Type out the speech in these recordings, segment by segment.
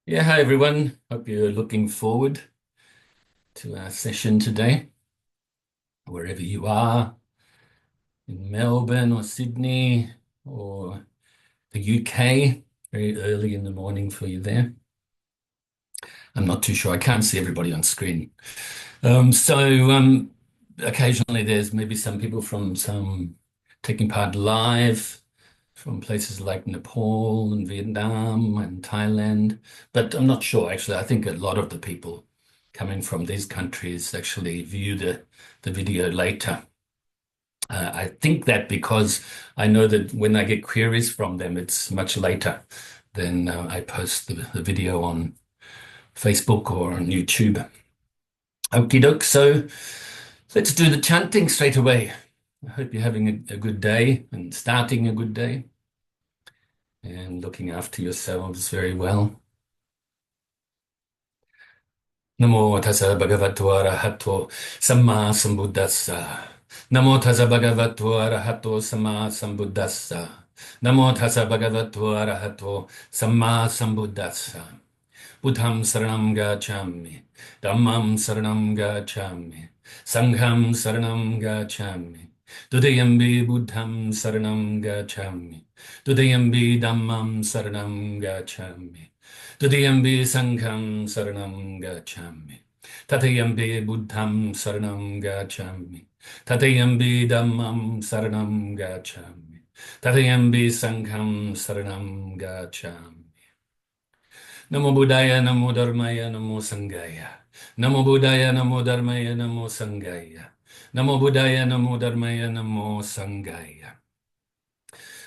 Yeah, hi everyone. Hope you're looking forward to our session today, wherever you are, in Melbourne or Sydney or the UK. Very early in the morning for you there. I'm not too sure. I can't see everybody on screen. So occasionally there's maybe some people from some taking part live from places like Nepal and Vietnam and Thailand, but I'm not sure actually. I think a lot of the people coming from these countries actually view the video later. I think that because I know that when I get queries from them, it's much later than I post the video on Facebook or on YouTube. Okie doke. So let's do the chanting straight away. I hope you're having a good day and starting a good day and looking after yourselves very well. Namo Tassa Bhagavato Arahato Samma Sambuddhassa. Namo Tassa Bhagavato Arahato Samma Sambuddhassa. Namo Tassa Bhagavato Arahato Samma Sambuddhassa. Buddham saranam gacchami. Dhammam saranam gacchami. Sangham saranam gacchami. Dudayambi Buddham saranam gacchami. Dudayambi Dhammam saranam gacchami. Dudayambi Sangham saranam gacchami. Tatayambi Buddham saranam gacchami. Tatayambi Dhammam saranam gacchami. Tatayambi Sangham saranam gacchami. Namo Buddhaya, Namo Dharmaya, Namo Sanghaya. Namo Buddhaya, Namo Dharmaya, Namo Sanghaya. Namo Buddhaya, Namo Dharmaya, Namo Sanghaya.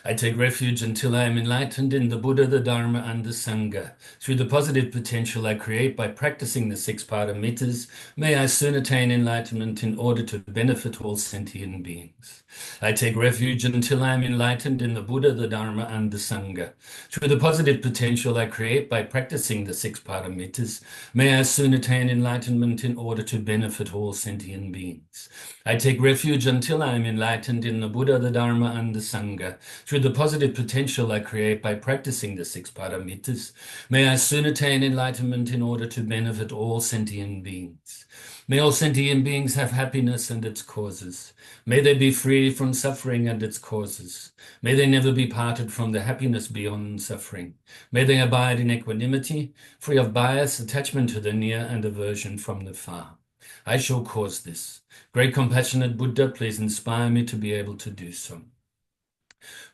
I take refuge until I am enlightened in the Buddha, the Dharma, and the Sangha. Through the positive potential I create by practicing the six paramitas, may I soon attain enlightenment in order to benefit all sentient beings. I take refuge until I am enlightened in the Buddha, the Dharma, and the Sangha. Through the positive potential I create by practicing the six paramitas, may I soon attain enlightenment in order to benefit all sentient beings. I take refuge until I am enlightened in the Buddha, the Dharma, and the Sangha. Through the positive potential I create by practicing the six paramitas, may I soon attain enlightenment in order to benefit all sentient beings. May all sentient beings have happiness and its causes. May they be free from suffering and its causes. May they never be parted from the happiness beyond suffering. May they abide in equanimity, free of bias, attachment to the near, and aversion from the far. I shall cause this. Great compassionate Buddha, please inspire me to be able to do so.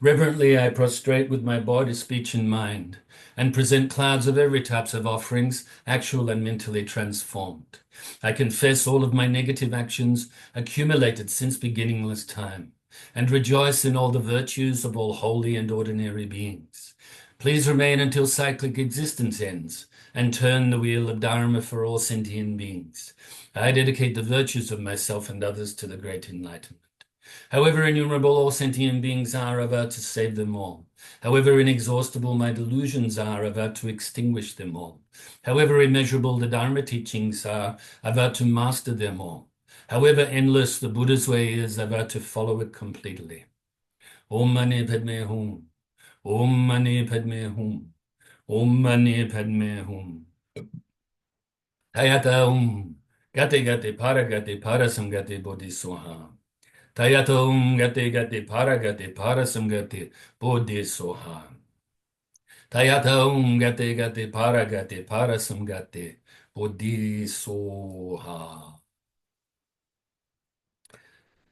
Reverently I prostrate with my body, speech, and mind, and present clouds of every type of offerings, actual and mentally transformed. I confess all of my negative actions accumulated since beginningless time, and rejoice in all the virtues of all holy and ordinary beings. Please remain until cyclic existence ends, and turn the wheel of Dharma for all sentient beings. I dedicate the virtues of myself and others to the great enlightenment. However innumerable all sentient beings are, I vow to save them all. However inexhaustible my delusions are, I vow to extinguish them all. However immeasurable the Dharma teachings are, I vow to master them all. However endless the Buddha's way is, I vow to follow it completely. Om Mani Padme Hum. Om Mani Padme Hum. Om Mani Padme Hum. Tayata Hum. Gate Gate Paragate Parasamgate Bodhisoha. Tayata Hum Gate Gate Parasamgate Bodhisoha. Tayata Hum Gate Gate Parasamgate Bodhisoha.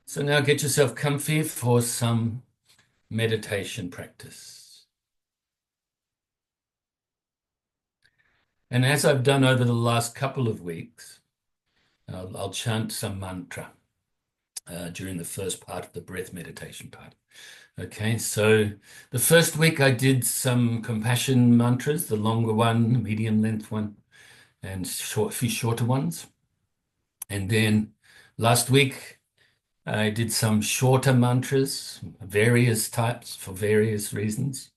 So now get yourself comfy for some meditation practice. And as I've done over the last couple of weeks, I'll chant some mantra during the first part of the breath meditation part. Okay, so the first week I did some compassion mantras, the longer one, medium length one, and a few shorter ones. And then last week I did some shorter mantras, various types for various reasons.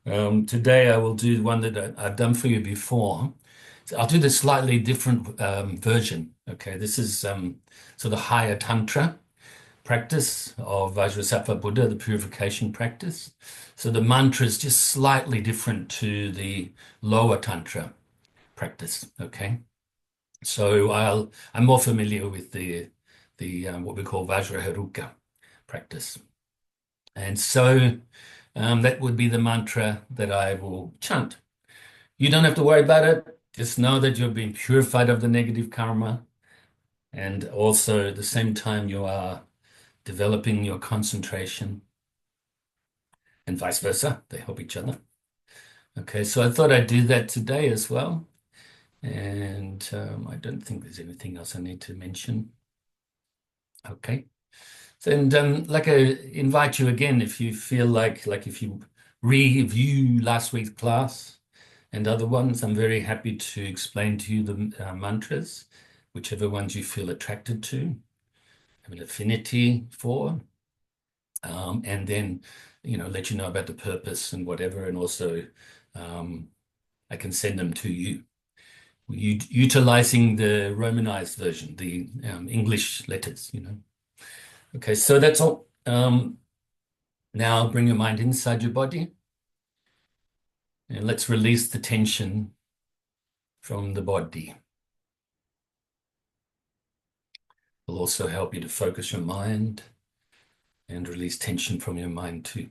Today I will do one that I've done for you before. So I'll do the slightly different version. Okay, this is so the higher tantra practice of Vajrasattva Buddha, the purification practice. So the mantra is just slightly different to the lower tantra practice. Okay, so I'm more familiar with the what we call Vajraharuka practice, and so that would be the mantra that I will chant. You don't have to worry about it. Just know that you're being purified of the negative karma, and also at the same time you are developing your concentration, and vice versa. They help each other. Okay, so I thought I'd do that today as well. And I don't think there's anything else I need to mention. Okay. So, and like I invite you again, if you feel like if you review last week's class and other ones, I'm very happy to explain to you the mantras, whichever ones you feel attracted to, have an affinity for, and then, let you know about the purpose and whatever, and also I can send them to you. Utilizing the Romanized version, the English letters, Okay, so that's all. Now bring your mind inside your body and let's release the tension from the body. Will also help you to focus your mind and release tension from your mind too.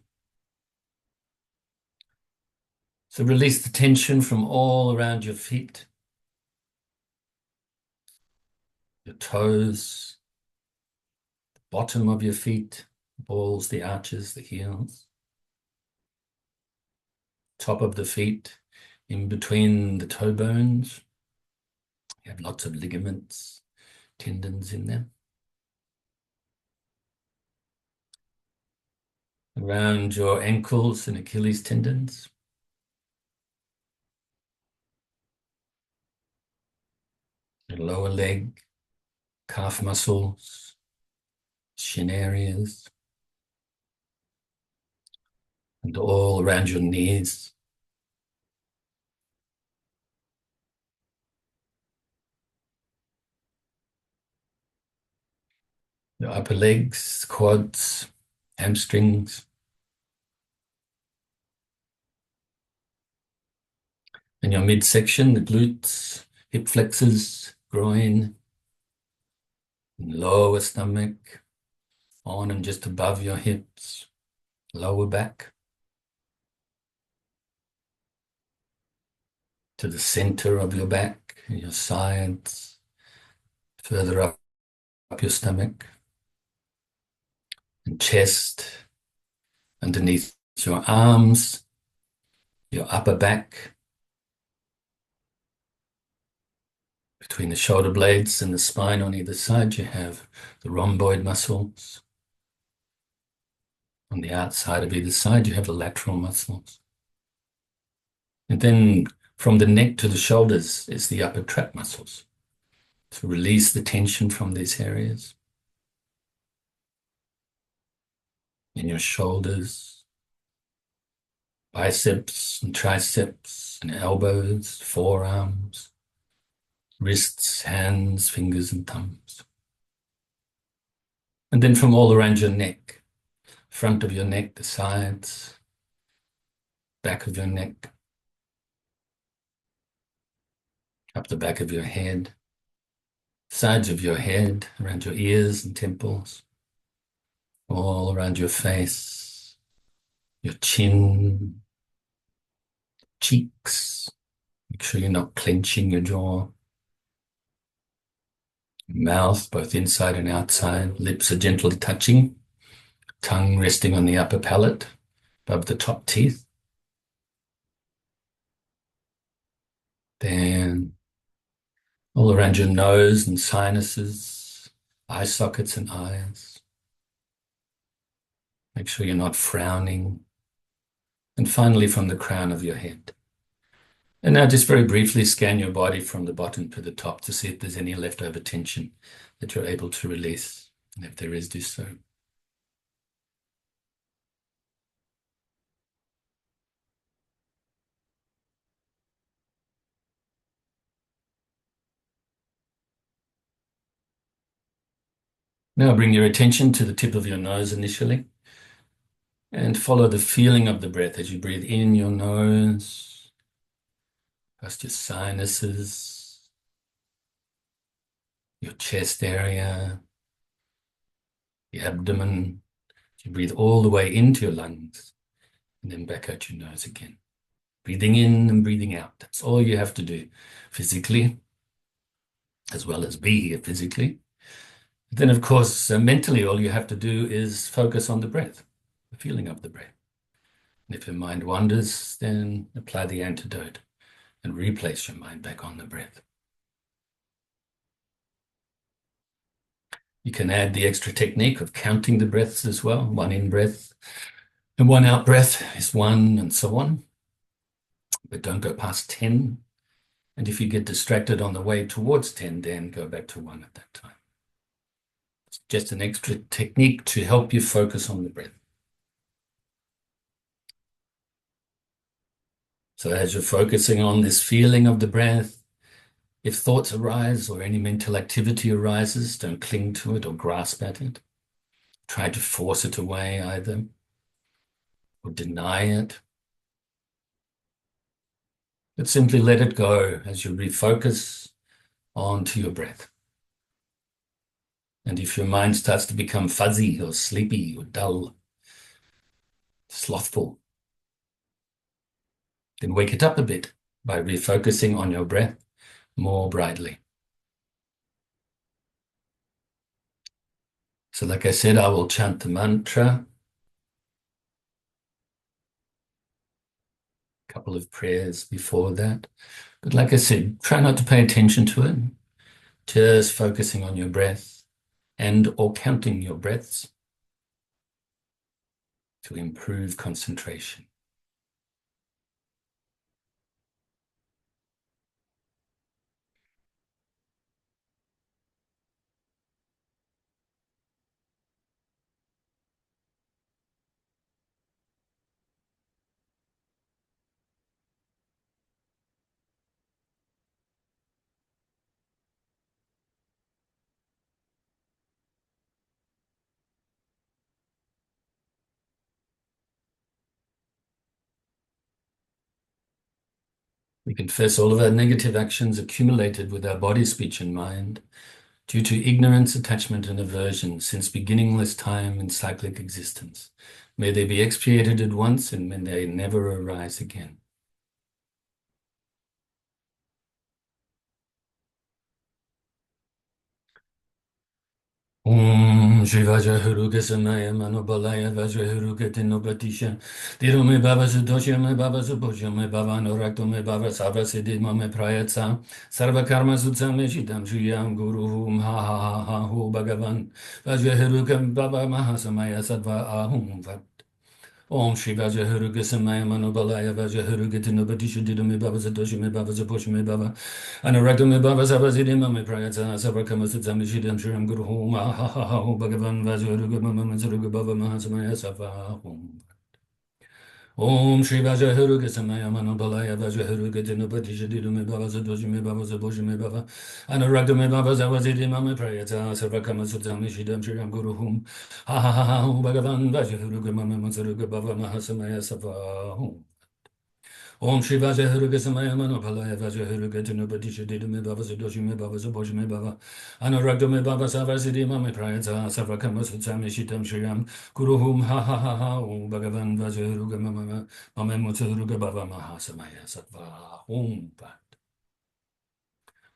So release the tension from all around your feet, your toes, the bottom of your feet, the balls, the arches, the heels, top of the feet, in between the toe bones. You have lots of ligaments, tendons in there. Around your ankles and Achilles tendons. Your lower leg, calf muscles, shin areas, and all around your knees. Your upper legs, quads, hamstrings. And your midsection, the glutes, hip flexors, groin, lower stomach, on and just above your hips, lower back, to the center of your back, and your sides, further up your stomach, and chest, underneath your arms, your upper back, between the shoulder blades and the spine on either side, you have the rhomboid muscles. On the outside of either side, you have the lateral muscles. And then from the neck to the shoulders is the upper trap muscles. To release the tension from these areas. In your shoulders, biceps and triceps and elbows, forearms, wrists, hands, fingers and thumbs. And then from all around your neck, front of your neck, the sides, back of your neck, up the back of your head, sides of your head, around your ears and temples, all around your face, your chin, cheeks. Make sure you're not clenching your jaw. Mouth, both inside and outside. Lips are gently touching. Tongue resting on the upper palate, above the top teeth. Then all around your nose and sinuses, eye sockets and eyes. Make sure you're not frowning. And finally, from the crown of your head. And now just very briefly scan your body from the bottom to the top to see if there's any leftover tension that you're able to release. And if there is, do so. Now bring your attention to the tip of your nose initially and follow the feeling of the breath as you breathe in your nose, Past your sinuses, your chest area, the abdomen. You breathe all the way into your lungs and then back out your nose again. Breathing in and breathing out. That's all you have to do physically, as well as be here physically. Then, of course, mentally, all you have to do is focus on the breath, the feeling of the breath. And if your mind wanders, then apply the antidote and replace your mind back on the breath. You can add the extra technique of counting the breaths as well. One in breath and one out breath is one, and so on. But don't go past 10. And if you get distracted on the way towards 10, then go back to 1 at that time. It's just an extra technique to help you focus on the breath. So as you're focusing on this feeling of the breath, if thoughts arise or any mental activity arises, don't cling to it or grasp at it. Try to force it away either, or deny it. But simply let it go as you refocus onto your breath. And if your mind starts to become fuzzy or sleepy or dull, slothful, then wake it up a bit by refocusing on your breath more brightly. So like I said, I will chant the mantra, a couple of prayers before that. But like I said, try not to pay attention to it, just focusing on your breath and or counting your breaths to improve concentration. We confess all of our negative actions accumulated with our body, speech, and mind due to ignorance, attachment, and aversion since beginningless time and cyclic existence. May they be expiated at once and may they never arise again. Om Shri Vajrahuruga Samaya Manobalaya Vajrahuruga Tinobatisha Dirome Baba Sudosha Me Baba Subosha Me Baba Norakto Me Baba Sarva Siddhima Me Prayatsa Sarva Karma Sutsa Me Shidam Shriyam Guru Hum Ha Ha Ha Ha Hu Bhagavan Vajrahuruga Baba Mahasamaya Sattva Ahum Vat Om Shri Vajrahuruga Samaya Manobalaya Vajrahuruga Tinobatisha Dirome Baba Sudosha Me Baba Subosha Me Baba Anurakta me bhava sarva siddhima me prayatsa sarva kama sutsami shidam shriram guru hum ha ha ha ha hum bhagavan vajrahuruga mama mansaruga bhava mahasamaya sattva hum. Om Shri Vajrahuruga Samaya Manobalaya Vajrahuruga Dinopatisha Didume Baba Sadoshi Me Baba Saboshi Me Baba Anurakta Me Baba Sarva siddhima me prayatsa sarva kama sutsami shidam shriram guru hum ha ha ha ha hum bhagavan vajrahuruga mama mansaruga bhava mahasamaya sattva hum. Om Shri Vajrahuruga Samaya Manopalaya Vajrahuruga Tinubadisha Didume Baba Sudoshi Me Baba Suboshi Me Baba Anurakta Me Baba Sava Siddhima Me Prayatsa Sarva Kama Sutsami Shitam Shriram Guru Hum Ha Ha Ha Ha Om Bhagavan Vajrahuruga Mama Mama Mutsahuruga Baba Mahasamaya Sattva Om Pat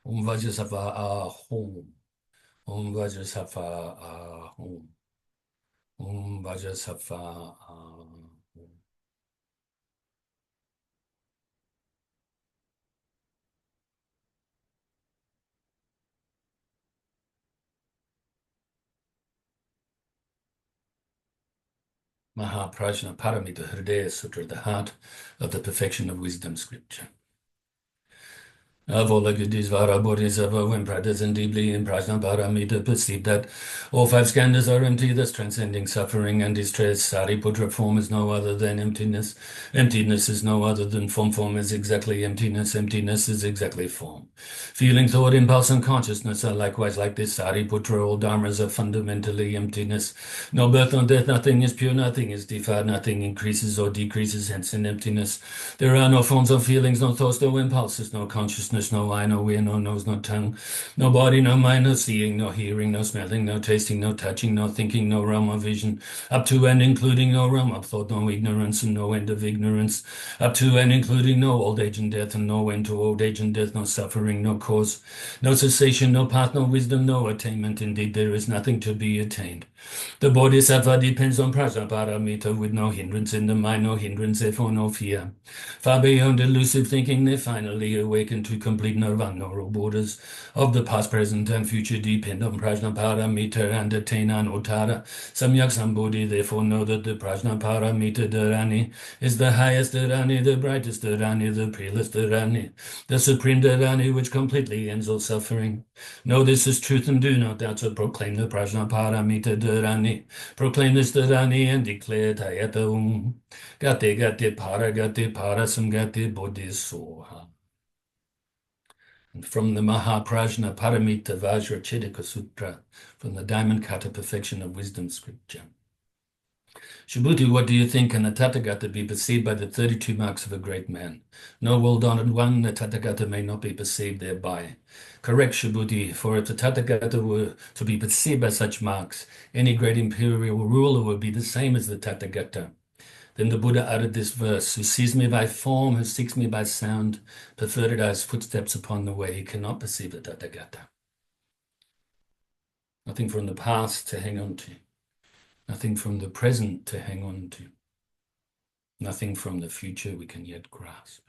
Om Vajrasattva Ahom Om Vajrasattva Ahom Om Vajrasattva Ahom. Mahaprajna Paramita Hridaya Sutra, the heart of the perfection of wisdom scripture. Avalokitesvara Bodhisattva, when practicing deeply in Prajnaparamita, perceive that all five skandhas are empty, thus transcending suffering and distress. Sariputra, form is no other than emptiness. Emptiness is no other than form. Form is exactly emptiness. Emptiness is exactly form. Feeling, thought, impulse, and consciousness are likewise like this. Sariputra, all dharmas are fundamentally emptiness. No birth, no death, nothing is pure, nothing is defiled, nothing increases or decreases, hence in emptiness. There are no forms, no feelings, no thoughts, no impulses, no consciousness, no eye, no ear, no nose, no tongue, no body, no mind, no seeing, no hearing, no smelling, no tasting, no touching, no thinking, no realm of vision, up to and including no realm of thought, no ignorance and no end of ignorance, up to and including no old age and death, and no end to old age and death, no suffering, no cause, no cessation, no path, no wisdom, no attainment. Indeed, there is nothing to be attained. The Bodhisattva depends on Prajnaparamita with no hindrance in the mind, no hindrance, therefore no fear. Far beyond elusive thinking, they finally awaken to complete nirvana. All borders of the past, present, and future depend on Prajnaparamita and attain anuttara. Samyak Sambuddhi, therefore know that the Prajnaparamita Dharani is the highest Dharani, the brightest Dharani, the peerless Dharani, the supreme Dharani which completely ends all suffering. Know this is truth and do not doubt, so proclaim the Prajnaparamita Dharani. Proclaim this Dharani and declare Tayata Gate para samgate bodhisoha. And from the Mahaprajna Paramita Vajra Chedika Sutra, from the Diamond Cutter Perfection of Wisdom Scripture. Subhuti, what do you think? Can the Tathagata be perceived by the 32 marks of a great man? No well-honored one, the Tathagata may not be perceived thereby. Correct, Subhuti, for if the Tathagata were to be perceived by such marks, any great imperial ruler would be the same as the Tathagata. Then the Buddha uttered this verse, who sees me by form, who seeks me by sound, perverted eyes, footsteps upon the way, he cannot perceive the Tathagata. Nothing from the past to hang on to. Nothing from the present to hang on to. Nothing from the future we can yet grasp.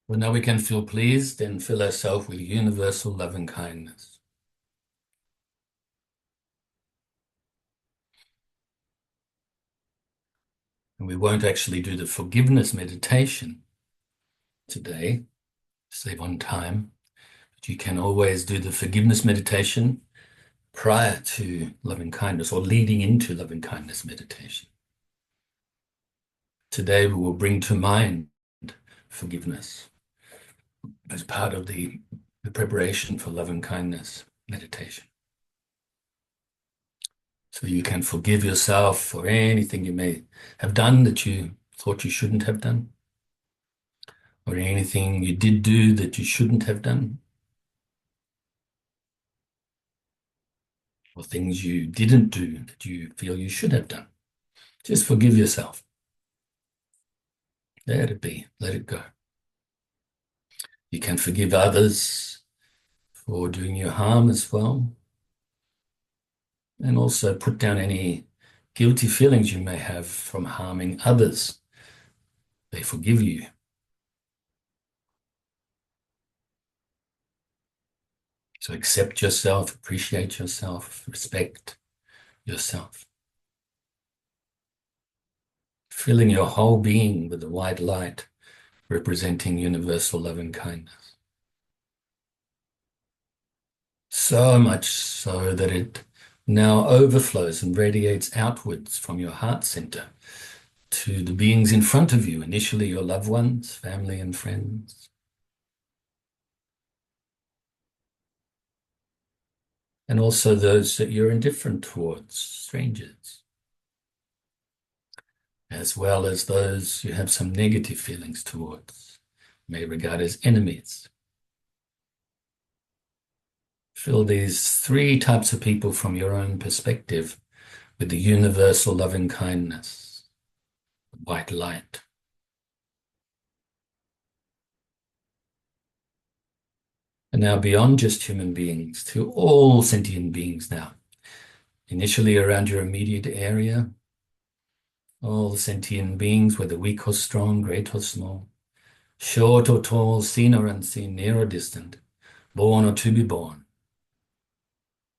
Well, now we can feel pleased and fill ourselves with universal love and kindness. And we won't actually do the forgiveness meditation today, save on time, but you can always do the forgiveness meditation prior to loving kindness or leading into loving kindness meditation. Today we will bring to mind forgiveness as part of the preparation for loving kindness meditation. So you can forgive yourself for anything you may have done that you thought you shouldn't have done, or anything you did do that you shouldn't have done, or things you didn't do that you feel you should have done. Just forgive yourself. Let it be. Let it go. You can forgive others for doing you harm as well. And also put down any guilty feelings you may have from harming others. They forgive you. So accept yourself, appreciate yourself, respect yourself. Filling your whole being with the white light representing universal love and kindness. So much so that it now overflows and radiates outwards from your heart center to the beings in front of you, initially your loved ones, family and friends. and also those that you're indifferent towards, strangers, as well as those you have some negative feelings towards, may regard as enemies. Fill these three types of people from your own perspective with the universal loving kindness, white light. And now beyond just human beings, to all sentient beings now. Initially around your immediate area, all the sentient beings, whether weak or strong, great or small, short or tall, seen or unseen, near or distant, born or to be born.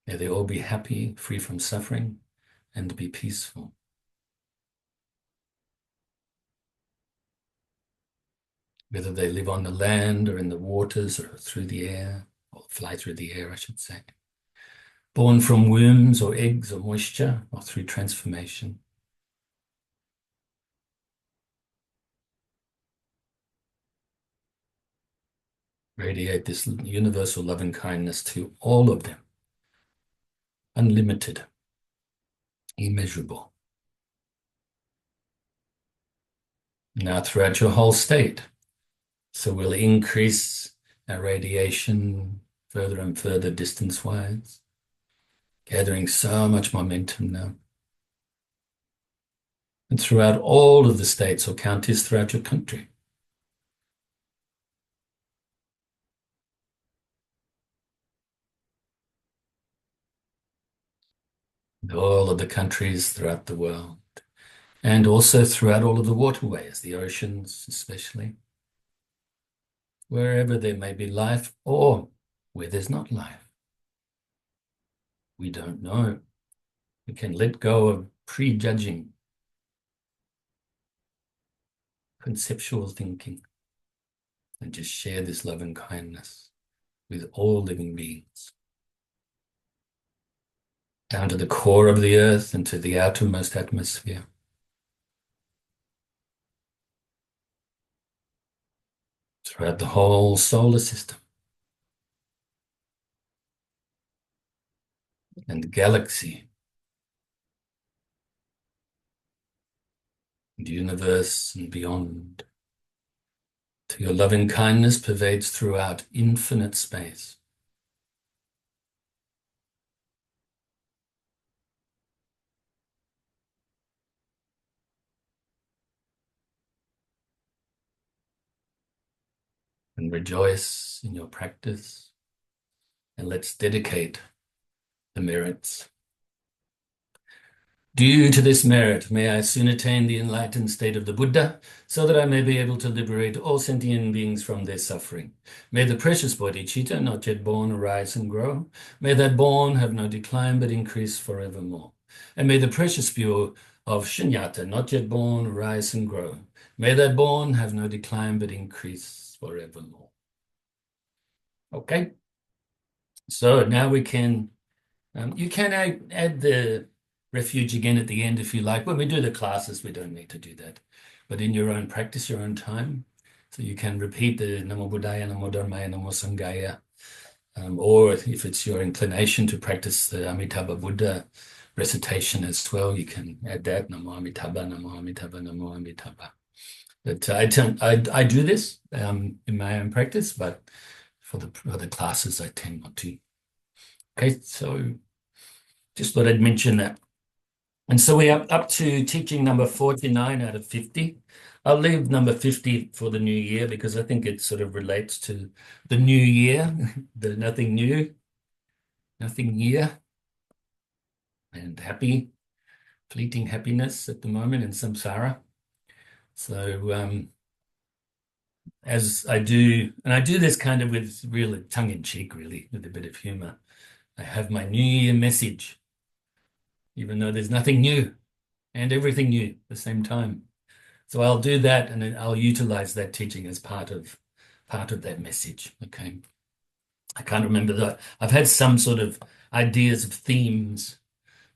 May they all be happy, free from suffering, and be peaceful. Whether they live on the land or in the waters or through the air, or fly through the air, I should say. Born from wombs or eggs or moisture or through transformation. Radiate this universal loving kindness to all of them. Unlimited, immeasurable. Now throughout your whole state. So we'll increase our radiation further and further distance-wise, gathering so much momentum now. And throughout all of the states or counties throughout your country. All of the countries throughout the world. And also throughout all of the waterways, the oceans especially. Wherever there may be life or where there's not life. We don't know. We can let go of prejudging, conceptual thinking, and just share this love and kindness with all living beings. Down to the core of the earth and to the outermost atmosphere. Throughout the whole solar system. And the galaxy. The universe and beyond. Till your loving kindness pervades throughout infinite space. And rejoice in your practice. And let's dedicate the merits. Due to this merit, may I soon attain the enlightened state of the Buddha, so that I may be able to liberate all sentient beings from their suffering. May the precious Bodhicitta, not yet born, arise and grow. May that born have no decline, but increase forevermore. And may the precious pure of Shunyata, not yet born, arise and grow. May that born have no decline, but increase forevermore. Okay. So now we can, you can add the refuge again at the end if you like. When we do the classes, we don't need to do that. But in your own practice, your own time, so you can repeat the Namo Buddhaya, Namo Dharmaya, Namo Sanghaya, or if it's your inclination to practice the Amitabha Buddha recitation as well, you can add that, Namo Amitabha, Namo Amitabha, Namo Amitabha. But I do this in my own practice, but for the classes, I tend not to. Okay, so just thought I'd mention that. And so we're up to teaching number 49 out of 50. I'll leave number 50 for the new year because I think it sort of relates to the new year, the nothing new, nothing year, and happy, fleeting happiness at the moment in samsara. So as I do, and I do this kind of with real tongue-in-cheek, really, with a bit of humor. I have my New Year message, even though there's nothing new and everything new at the same time. So I'll do that, and then I'll utilize that teaching as part of that message. Okay, I can't remember that. I've had some sort of ideas of themes,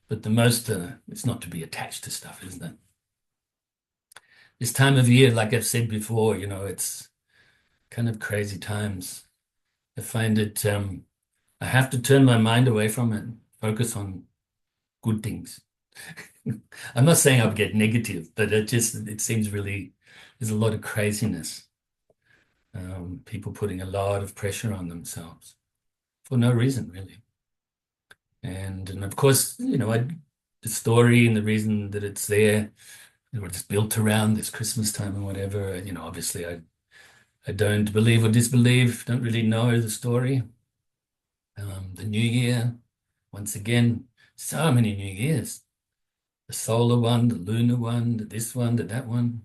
but the most it's not to be attached to stuff, isn't it? This time of year, like I've said before, it's kind of crazy times. I find it. I have to turn my mind away from it, focus on good things. I'm not saying I'll get negative, but it seems really, there's a lot of craziness. People putting a lot of pressure on themselves for no reason, really. And of course, the story and the reason that it's there, it's built around this Christmas time and whatever. Obviously, I don't believe or disbelieve, don't really know the story. The New Year, once again, so many New Years. The solar one, the lunar one, the this one, the that one.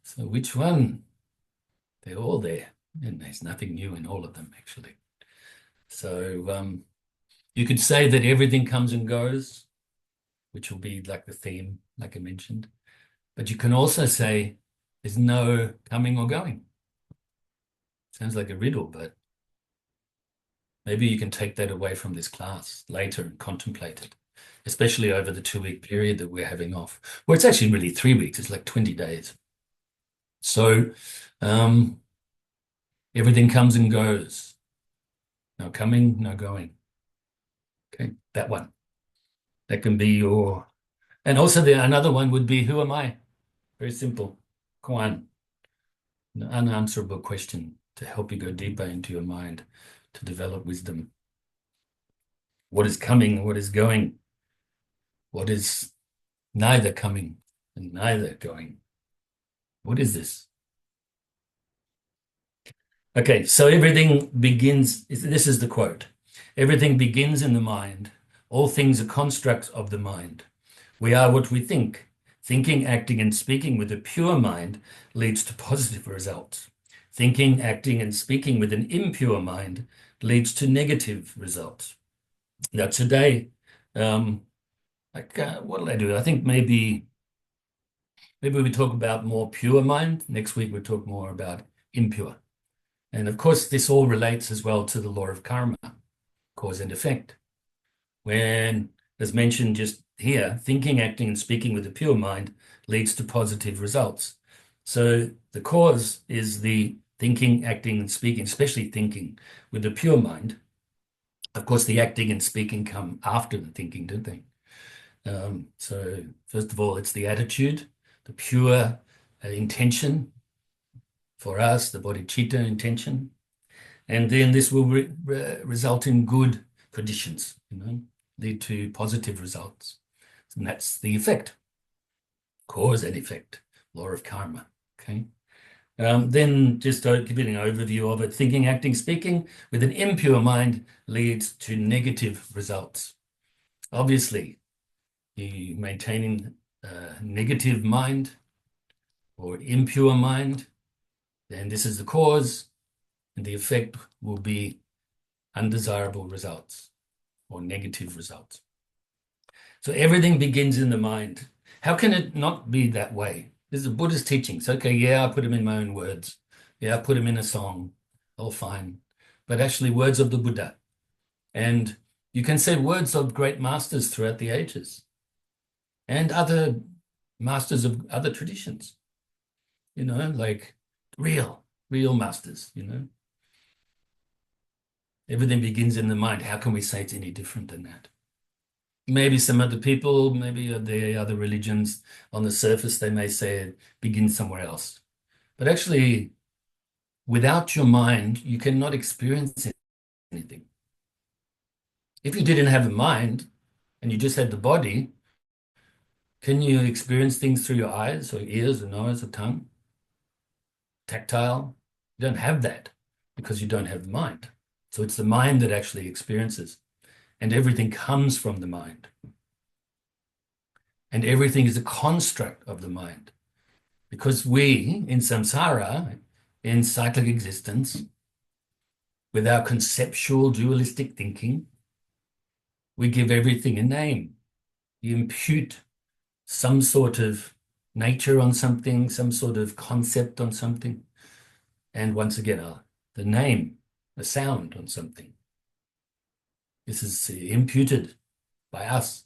So which one? They're all there, and there's nothing new in all of them, actually. So you could say that everything comes and goes, which will be like the theme, like I mentioned. But you can also say there's no coming or going. Sounds like a riddle, but maybe you can take that away from this class later and contemplate it, especially over the 2-week period that we're having off. Well, it's actually really 3 weeks. It's like 20 days. So everything comes and goes. No coming, no going. Okay, that one. That can be your... And also another one would be, who am I? Very simple. Koan. An unanswerable question to help you go deeper into your mind, to develop wisdom. What is coming? What is going? What is neither coming and neither going? What is this? Okay, so everything begins, this is the quote. Everything begins in the mind. All things are constructs of the mind. We are what we think. Thinking, acting, and speaking with a pure mind leads to positive results. Thinking, acting, and speaking with an impure mind leads to negative results. Now today, what will I do? I think maybe we talk about more pure mind. Next week we talk more about impure. And of course, this all relates as well to the law of karma, cause and effect. When, as mentioned just here, thinking, acting, and speaking with a pure mind leads to positive results. So the cause is the thinking, acting, and speaking, especially thinking with a pure mind. Of course, the acting and speaking come after the thinking, don't they? So first of all, it's the attitude, the pure intention for us, the bodhicitta intention. And then this will result in good conditions, lead to positive results. And that's the effect, cause and effect, law of karma, okay? Then just giving an overview of it, thinking, acting, speaking with an impure mind leads to negative results. Obviously, you maintaining a negative mind or impure mind, then this is the cause, and the effect will be undesirable results or negative results. So everything begins in the mind. How can it not be that way? This is a Buddhist teaching. So, okay, yeah, I put them in my own words. Yeah, I put them in a song. All fine. But actually words of the Buddha. And you can say words of great masters throughout the ages and other masters of other traditions, like real masters, Everything begins in the mind. How can we say it's any different than that? Maybe some other people, maybe the other religions, on the surface, they may say it begins somewhere else. But actually, without your mind, you cannot experience anything. If you didn't have a mind and you just had the body, can you experience things through your eyes or ears or nose or tongue? Tactile? You don't have that because you don't have the mind. So it's the mind that actually experiences. And everything comes from the mind. And everything is a construct of the mind. Because we, in samsara, in cyclic existence, with our conceptual dualistic thinking, we give everything a name. You impute some sort of nature on something, some sort of concept on something. And once again, the name, the sound on something. This is imputed by us.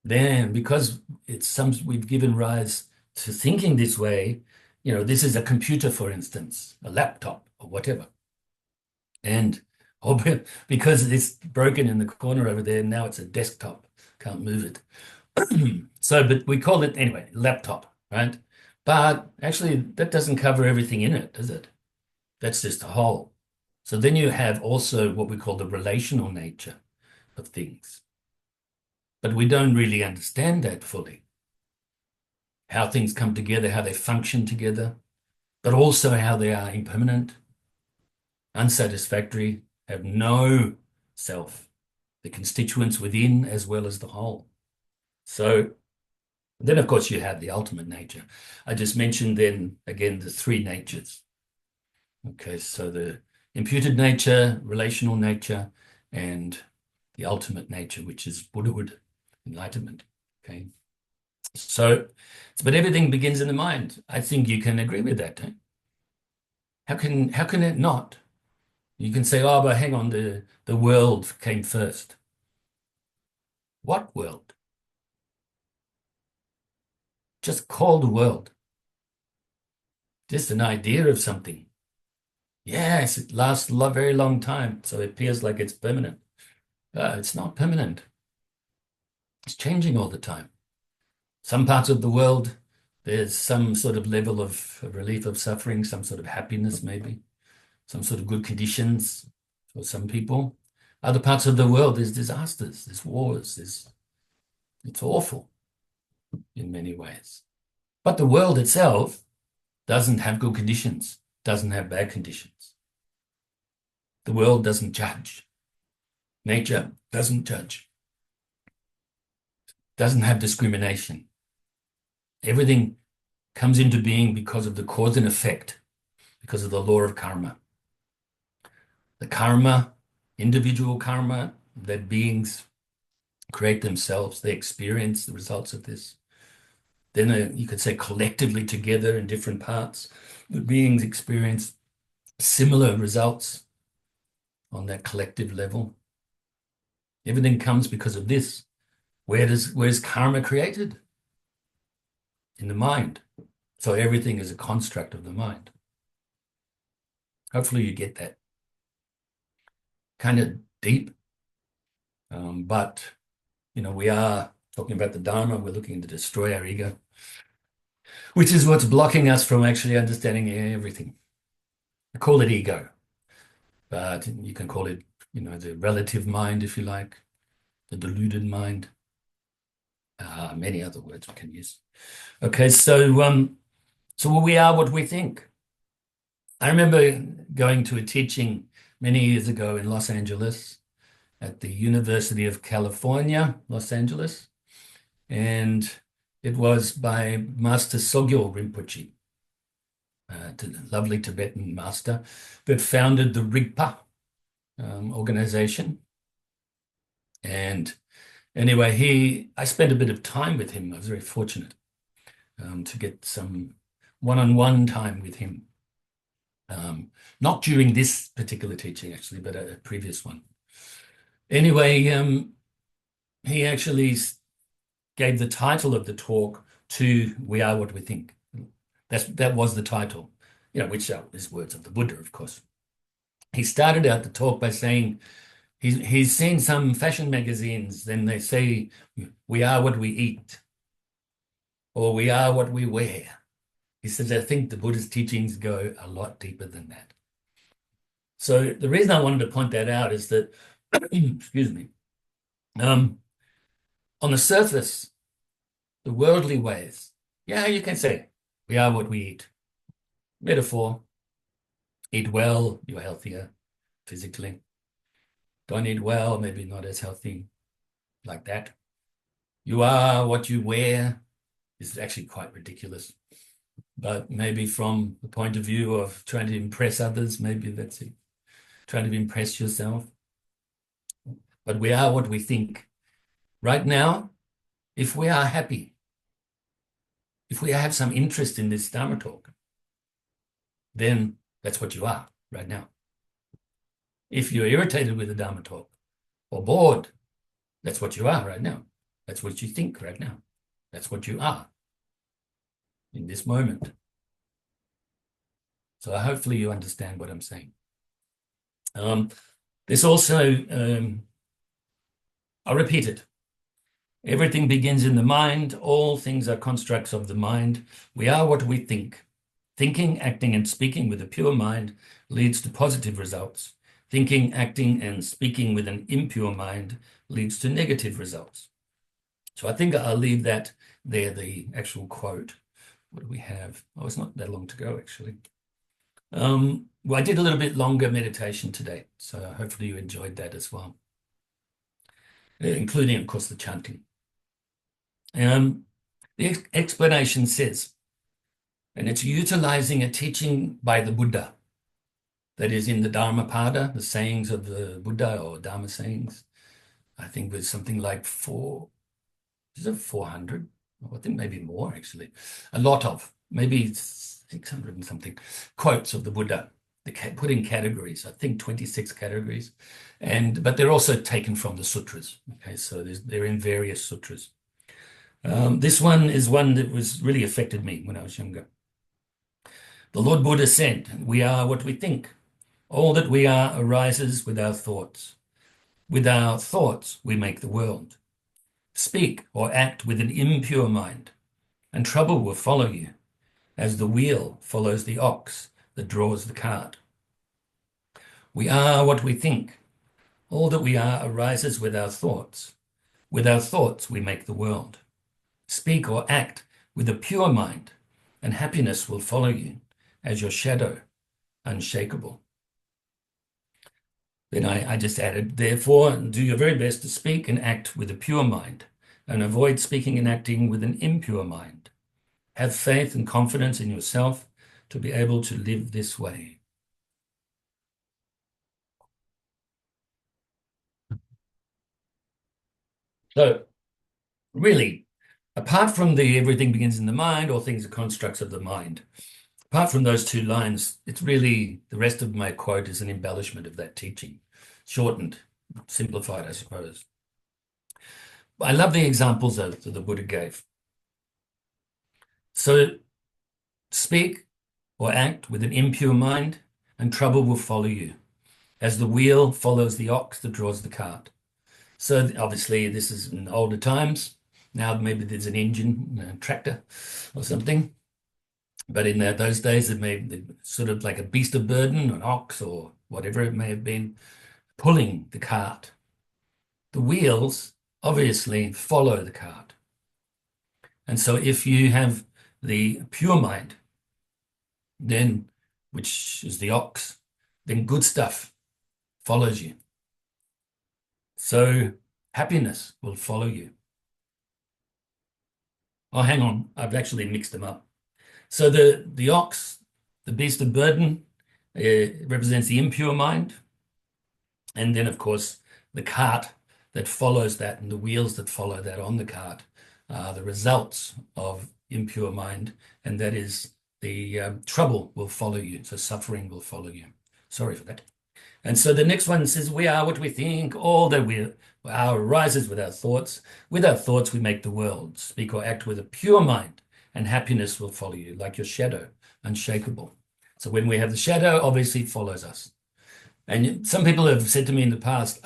Then, because we've given rise to thinking this way, this is a computer, for instance, a laptop or whatever. And Or because it's broken in the corner over there, now it's a desktop. Can't move it. So, but we call it anyway, laptop, right? But actually, that doesn't cover everything in it, does it? That's just a whole. So then you have also what we call the relational nature of things. But we don't really understand that fully. How things come together, how they function together, but also how they are impermanent, unsatisfactory, have no self, the constituents within as well as the whole. So then, of course, you have the ultimate nature. I just mentioned then, again, the three natures. Okay, so the imputed nature, relational nature, and the ultimate nature, which is Buddhahood, enlightenment. Okay, so, but everything begins in the mind. I think you can agree with that, don't you? How can it not? You can say, oh, but hang on, the world came first. What world? Just call the world. Just an idea of something. Yes, it lasts a very long time, so it appears like it's permanent. It's not permanent. It's changing all the time. Some parts of the world, there's some sort of level of relief of suffering, some sort of happiness maybe, some sort of good conditions for some people. Other parts of the world, there's disasters, there's wars, it's awful in many ways. But the world itself doesn't have good conditions, doesn't have bad conditions. The world doesn't judge. Nature doesn't judge. Doesn't have discrimination. Everything comes into being because of the cause and effect, because of the law of karma. The karma, individual karma, that beings create themselves, they experience the results of this. Then you could say collectively together in different parts, the beings experience similar results on that collective level. Everything comes because of this. Where's karma created? In the mind. So everything is a construct of the mind. Hopefully you get that. Kind of deep, but we are talking about the Dharma. We're looking to destroy our ego, which is what's blocking us from actually understanding everything. I call it ego, but you can call it, the relative mind, if you like, the deluded mind. Many other words we can use. Okay, so we are what we think. I remember going to a teaching many years ago in Los Angeles at the University of California, Los Angeles, and it was by Master Sogyal Rinpoche, lovely Tibetan master, that founded the Rigpa organization. And anyway, I spent a bit of time with him. I was very fortunate to get some one-on-one time with him. Not during this particular teaching, actually, but a previous one. Anyway, he actually gave the title of the talk to "We Are What We Think." That was the title, which is words of the Buddha, of course. He started out the talk by saying he's seen some fashion magazines, then they say, "We are what we eat," or "We are what we wear." He says, I think the Buddha's teachings go a lot deeper than that. So the reason I wanted to point that out is that, excuse me, on the surface, the worldly ways, you can say, we are what we eat. Metaphor, eat well, you're healthier physically. Don't eat well, maybe not as healthy, like that. You are what you wear is actually quite ridiculous. But maybe from the point of view of trying to impress others, maybe that's it. Trying to impress yourself. But we are what we think. Right now, if we are happy, if we have some interest in this Dharma talk, then that's what you are right now. If you're irritated with the Dharma talk or bored, that's what you are right now. That's what you think right now. That's what you are in this moment. So hopefully you understand what I'm saying. This also, I'll repeat it. Everything begins in the mind. All things are constructs of the mind. We are what we think. Thinking, acting, and speaking with a pure mind leads to positive results. Thinking, acting, and speaking with an impure mind leads to negative results. So I think I'll leave that there, the actual quote. What do we have? Oh, it's not that long to go, actually. Well, I did a little bit longer meditation today, so hopefully you enjoyed that as well, including, of course, the chanting. The explanation says, and it's utilizing a teaching by the Buddha that is in the Dhammapada, the sayings of the Buddha or Dharma sayings. I think there's something like 400? I think maybe more, actually. A lot of, maybe 600 and something quotes of the Buddha. They put in categories, I think 26 categories, but they're also taken from the sutras. Okay, so they're in various sutras. This one is one that really affected me when I was younger. The Lord Buddha said, "We are what we think. All that we are arises with our thoughts. With our thoughts, we make the world. Speak or act with an impure mind, and trouble will follow you, as the wheel follows the ox that draws the cart. We are what we think. All that we are arises with our thoughts. With our thoughts, we make the world. Speak or act with a pure mind, and happiness will follow you, as your shadow, unshakable." Then I just added, "Therefore, do your very best to speak and act with a pure mind, and avoid speaking and acting with an impure mind. Have faith and confidence in yourself to be able to live this way." So, really, apart from the everything begins in the mind, all things are constructs of the mind, apart from those two lines, it's really, the rest of my quote is an embellishment of that teaching, shortened, simplified, I suppose. I love the examples that the Buddha gave. So, speak or act with an impure mind, and trouble will follow you, as the wheel follows the ox that draws the cart. So obviously this is in older times. Now maybe there's an engine, tractor or something. But in those days, it may be sort of like a beast of burden, an ox or whatever it may have been, pulling the cart. The wheels obviously follow the cart. And so if you have the pure mind, then, which is the ox, then good stuff follows you. So happiness will follow you. Oh, hang on, I've actually mixed them up. So the ox, the beast of burden, represents the impure mind. And then, of course, the cart that follows that and the wheels that follow that on the cart are the results of impure mind. And that is the trouble will follow you. So suffering will follow you. Sorry for that. And so the next one says, "We are what we think. All that we are arises with our thoughts. With our thoughts, we make the world. Speak or act with a pure mind, and happiness will follow you, like your shadow, unshakable." So when we have the shadow, obviously it follows us. And some people have said to me in the past,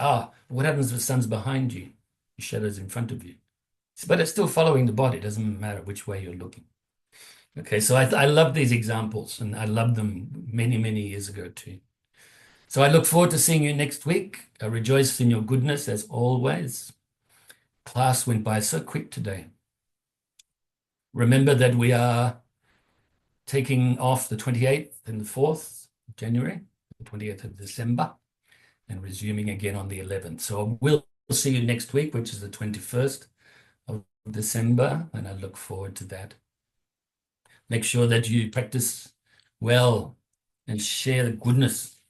what happens if the sun's behind you? Your shadow's in front of you. But it's still following the body. It doesn't matter which way you're looking. Okay, so I love these examples, and I loved them many, many years ago too. So I look forward to seeing you next week. I rejoice in your goodness as always. Class went by so quick today. Remember that we are taking off the 28th and the 4th of January, the 28th of December, and resuming again on the 11th. So we'll see you next week, which is the 21st of December, and I look forward to that. Make sure that you practice well and share the goodness